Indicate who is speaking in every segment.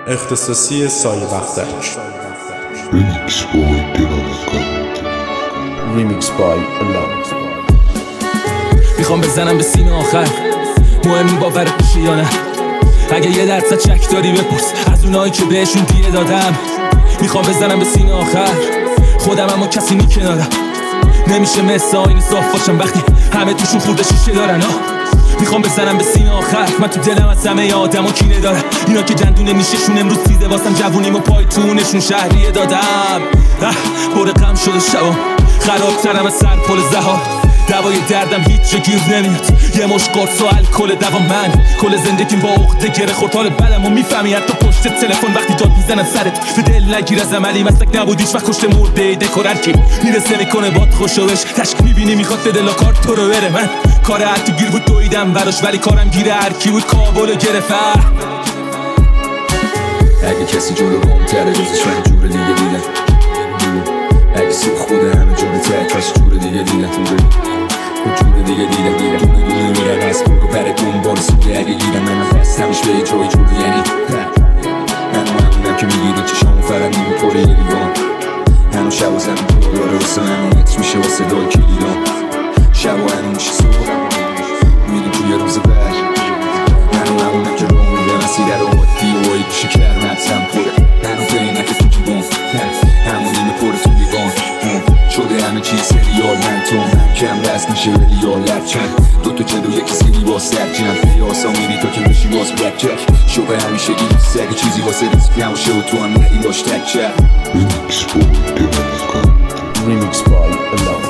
Speaker 1: اختصاصی سایه بختک.
Speaker 2: Remix by Alone.
Speaker 3: میخوام بزنم به سینه آخر، مهم نی باورت میشه یا نه. اگه یه درصد شک داری بپرس از اونایی که بهشون دیه دادم. میخوام بزنم به سینه آخر، خودم اما کسی نی کنارم. نمیشه مثل آینه صاف باشم وقتی همه توشون خورده شیشه دارن. میخوام بزنم به سینه آخر، من تو دلم از همه آدما کینه دارم. اینا که دندونه نیششون امروز تیزه واسم جوونیمو پای تونشون شهریه دادم. پر غم شده شبام، خرابترم از سر پل زهار. دوای دردم هیچ جا گیر نمیاد، یه مش قرص و الکل دوا. من کل زندگیم با عقده گره خورد. حال بدم و میفهمی حتی پشت تلفن وقتی داد میزنن سرت. به دل نگیر از عملی مسلک نبود هیچ وقت کشته مرده دکورر کی میرسه میکنه باد خوشوش. تشک میبینی میخواد به دل و کار تو رو بره. من کار حتی گیر بود دویدم براش، ولی کارم گیره هرکی بود کابل گرفت.
Speaker 4: اگه کسی جلو گمتره روزش من جور دیگه دیدن. اگه سوخ خوده همه جوری تر کاش جور دیگه دیدن. جور دیگه دیدن دونه میرن از برو بره دنبال سوده. اگه گیرن من دستمش به جای جور یعنی من که میگیرن چشامو فرم نیمه پره یه لیوان. هنو شب و زمین پر داره واسه همون متر میشه واسه دای کلیدان. شب و هنو میشه صبح میریم توی روز بر. هنو همونم که رو میده مسیره رو عادی و ای بشه کرمتم پره. هنو بینه که تو جیبان همون نیمه پره تو لیوان. شده همه چیز سریال من تو من کم دست میشه ریال لرچن. دوتا جلو یکی زیری با سر جمع پیاسا میری تا که بشی باز بلک جک. شبه همیشه گیری سری چیزی واسه ریسک نماشه و تو هم نهی باش تک چک.
Speaker 2: Remix by Alone.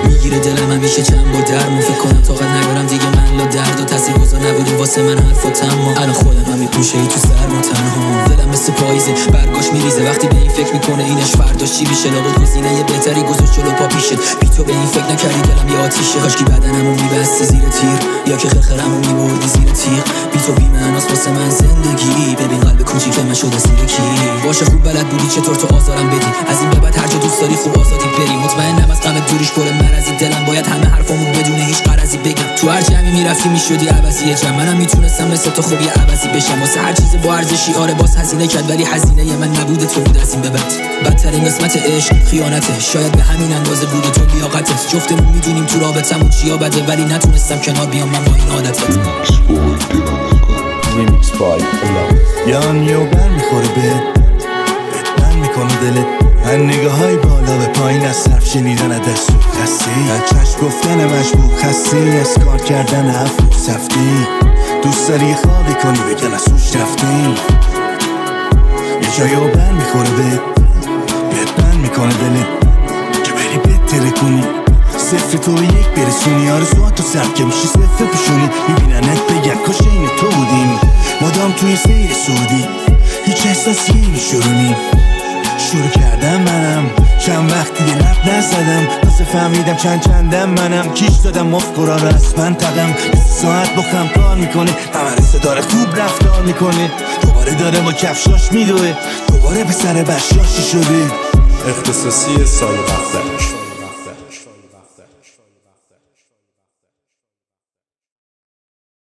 Speaker 5: میگیره دلم همیشه چند با درمو فکر کنم طاقت ندارم دیگه من لا درد و تاثیر گذار نبودیم واسه من حرفاتم. الان خودم هم میپوشه ای تو سرما تنها. دلم مثل پاییزه برگاش میریزه وقتی به این فکر میکنه اینش فرداش چی میشه. لابد گزینه یه بهتری گذاشت جلو پا پیشه. بی تو به این فکر نکردی دلم یه آتیشه. کاشکی بدنمو میبستی زیر تیر یا که خرخرمو میبردی زیر تیغ. بی تو بی معناست واسه من زندگی. ببین قلب کوچیک من شده زیر کی. باشه خوب بلد بودی چطور تو آزارم بدی. از این به بعد هر جا دوست داری خوب آزادی بری. مطمئنم از غم دوریش پر مرضی. دلم باید همه حرفامو بدون هیچ غرضی بگم. تو هر جمعی میرفتی میشدی عوضی جمع. منم میتونستم مثل تو خوبی عوضی بشم. واسه هر چیز با ارزشی آره باز هزینه کرد، ولی هزینه من نبوده تو بود از این به بعد. بدترین قسمت عشق خیانته، شاید به همین اندازه بوده تو لیاقتت. جفتمون میدونیم تو رابطمون چیا بده، ولی نتونستم کنار بیام من با این عادتت.
Speaker 2: Remix by Alone.
Speaker 6: یان بر میخوره بهت من میکنه دلت. من نگاه های بالا به پایین از صرف شنیدن از دست خسته ای. از چشم گفتن مشبوه خسته ای. از کار کردن افرو سفته ای. دوست داری خوابی کنی بگن از سوش رفته ای. یه جایی بر میخوره بهت من میکنه دلت که بری بهتره کنی. صفر تو یک برسونی آرزوات تو سر که میشی صفر پیشونی. میبیننت بگن کاش این تو بودیم مادام توی سیر سعودی. هیچ احساسی میشورونی شروع کردم منم چند وقتی یه لب نزدم. واسه فهمیدم چندم منم کیش دادم مفکرا رو از من تقم. ساعت با خم کار میکنه ممرسه داره خوب رفتار میکنه. دوباره داره با کفشاش میدوه دوباره به سر بشاشی شده.
Speaker 1: اختصاصی سایه بختک.